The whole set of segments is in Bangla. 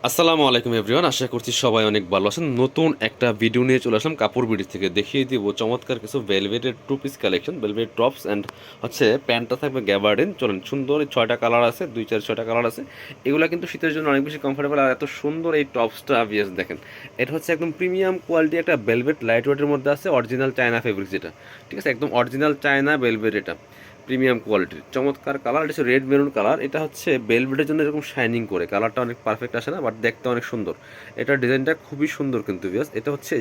আসসালামু আলাইকুম এভরিওয়ান, আশা করছি সবাই অনেক ভালো আছেন। নতুন একটা ভিডিও নিয়ে চলে আসলাম কাপড় বিডি থেকে। দেখিয়ে দিব চমৎকার কিছু ভেলভেটের two piece collection, velvet tops and হচ্ছে প্যান্টটা থাকবে গ্যাবার্ডিন। চলেন, সুন্দর এই 6টা কালার আছে, 6টা কালার আছে। এগুলো কিন্তু শীতের জন্য অনেক বেশি কমফোর্টেবল। আর এত সুন্দর এই টপসটা বিএস দেখেন, এটা হচ্ছে একদম প্রিমিয়াম কোয়ালিটি একটা ভেলভেট লাইট ওয়েটের মধ্যে আছে, অরিজিনাল চায়না ফেব্রিক যেটা, ঠিক আছে, একদম অরিজিনাল চায়না ভেলভেট। এটা প্রিমিয়াম কোয়ালিটির চমৎকার কালার, এটা হচ্ছে রেড মেরুন কালার। এটা হচ্ছে বেলভেটের জন্য এরকম শাইনিং করে, কালারটা অনেক পারফেক্ট আসে না, বাট দেখতে অনেক সুন্দর। এটার ডিজাইনটা খুবই সুন্দর কিন্তু বিয়াস। এটা হচ্ছে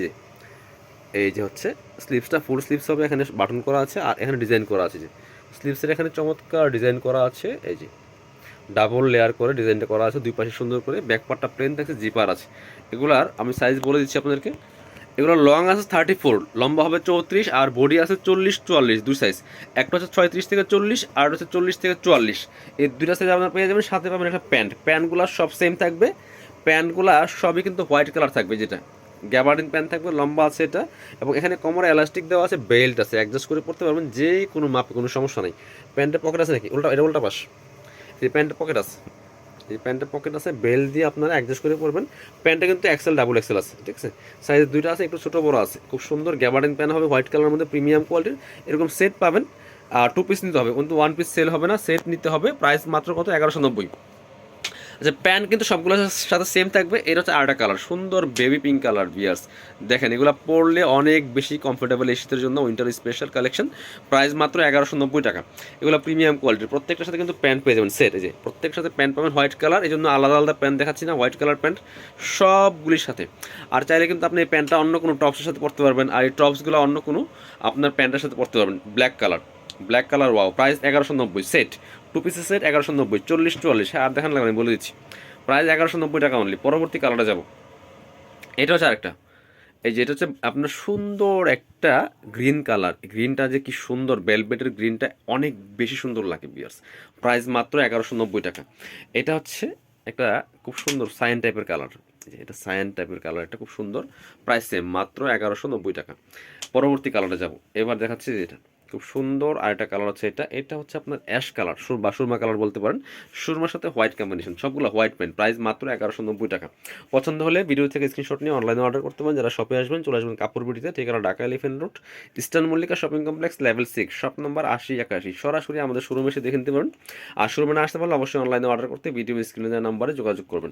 এই যে হচ্ছে স্লিভসটা ফুল স্লিভস হবে, এখানে বাটন করা আছে আর এখানে ডিজাইন করা আছে। যে স্লিভসের এখানে চমৎকার ডিজাইন করা আছে, এই যে ডাবল লেয়ার করে ডিজাইনটা করা আছে, দুই পাশে সুন্দর করে। ব্যাক পার্টটা প্লেন থাকছে, জিপার আছে। এগুলার আমি সাইজ বলে দিচ্ছি আপনাদেরকে। এগুলো লং আছে 34, লম্বা হবে 34, আর বডি আছে 40-44, দুই সাইজ। একটা হচ্ছে 36 থেকে 40, আর হচ্ছে 40 থেকে 44। এই দুইটা সাইজ আপনার পেয়ে যাবেন। সাথে পাবেন একটা প্যান্টগুলো সব সেম থাকবে। প্যান্টগুলো সবই কিন্তু হোয়াইট কালার থাকবে, যেটা গ্যাবার্ডিন প্যান্ট থাকবে, লম্বা আছে এটা। এবং এখানে কোমরে এলাস্টিক দেওয়া আছে, বেল্ট আছে, অ্যাডজাস্ট করে পড়তে পারবেন যে কোনো মাপে, কোনো সমস্যা নেই। প্যান্টের পকেট আছে নাকি? এটা উল্টা পাশ, এই প্যান্টের পকেট আছে, এই প্যান্টের পকেট আছে, বেল্ট দিয়ে আপনারা অ্যাডজাস্ট করে পরবেন। প্যান্টটা কিন্তু এক্সেল ডাবল এক্সেল আছে, ঠিক আছে, সাইজ দুইটা আছে, একটু ছোটো বড় আছে। খুব সুন্দর গ্যাবার্ডিন প্যান্ট হবে, হোয়াইট কালারের মধ্যে, প্রিমিয়াম কোয়ালিটির। এরকম সেট পাবেন। আর টু পিস নিতে হবে, কিন্তু ওয়ান পিস সেল হবে না, সেট নিতে হবে। প্রাইস মাত্র কত? 1190। আচ্ছা, প্যান্ট কিন্তু সবগুলোর সাথে সেম থাকবে। এটা হচ্ছে আরেকটা কালার, সুন্দর বেবি পিঙ্ক কালার বিয়ার্স। দেখেন, এগুলো পরলে অনেক বেশি কমফোর্টেবল এই শীতের জন্য, উইন্টার স্পেশাল কালেকশন। প্রাইস মাত্র 1190 টাকা। এগুলো প্রিমিয়াম কোয়ালিটির। প্রত্যেকটার সাথে কিন্তু প্যান্ট পেয়ে যাবেন সেট। এই যে প্রত্যেকটার সাথে প্যান্ট পাবেন হোয়াইট কালার, এই জন্য আলাদা আলাদা প্যান্ট দেখাচ্ছি না, হোয়াইট কালার প্যান্ট সবগুলির সাথে। আর চাইলে কিন্তু আপনি এই প্যান্টটা অন্য কোনো টপসের সাথে পরতে পারবেন, আর এই টপসগুলো অন্য কোনো আপনার প্যান্টের সাথে পরতে পারবেন। Black colour wow, price 1190 set. Two পিসের সেট 1190, 40-44। হ্যাঁ, আর দেখান লাগবে, আমি বলে দিচ্ছি। প্রাইস 1190 টাকা অনলি। পরবর্তী কালারটা যাব, এটা হচ্ছে আরেকটা। এই যে এটা হচ্ছে আপনার সুন্দর একটা গ্রিন কালার। গ্রিনটা যে কি সুন্দর, বেলভেটের গ্রিনটা অনেক বেশি সুন্দর লাগে বিয়ার্স। প্রাইস মাত্র 1190 টাকা। এটা হচ্ছে একটা খুব সুন্দর সায়ান টাইপের কালার। এটা সায়ান টাইপের কালার, এটা খুব সুন্দর। প্রাইস সেম, মাত্র 1190 টাকা। পরবর্তী কালারটা যাব, এবার দেখাচ্ছি যে এটা খুব সুন্দর আরেকটা কালার হচ্ছে। এটা হচ্ছে আপনার অ্যাশ কালার বা সুরমা কালার বলতে পারেন। সুরমার সাথে হোয়াইট কম্বিনেশন, সবগুলো হোয়াইট প্যান্ট। প্রাইস মাত্র 1190 টাকা। পছন্দ হলে ভিডিও থেকে স্ক্রিনশট নিয়ে অনলাইনে অর্ডার করতে পারেন। যারা শপে আসবেন, চলে আসবেন কাপড় বিডিতে, ঠিকানা Dhaka elephant road, eastern Mallika shopping complex, level 6, shop number 8081। সরাসরি আমাদের শোরুমে এসে দেখে নিতে পারেন। আর শোরুমে না আসতে পারলে অবশ্যই অনলাইনে অর্ডার করতে ভিডিও স্ক্রিনে দেওয়া নাম্বারে যোগাযোগ করবেন।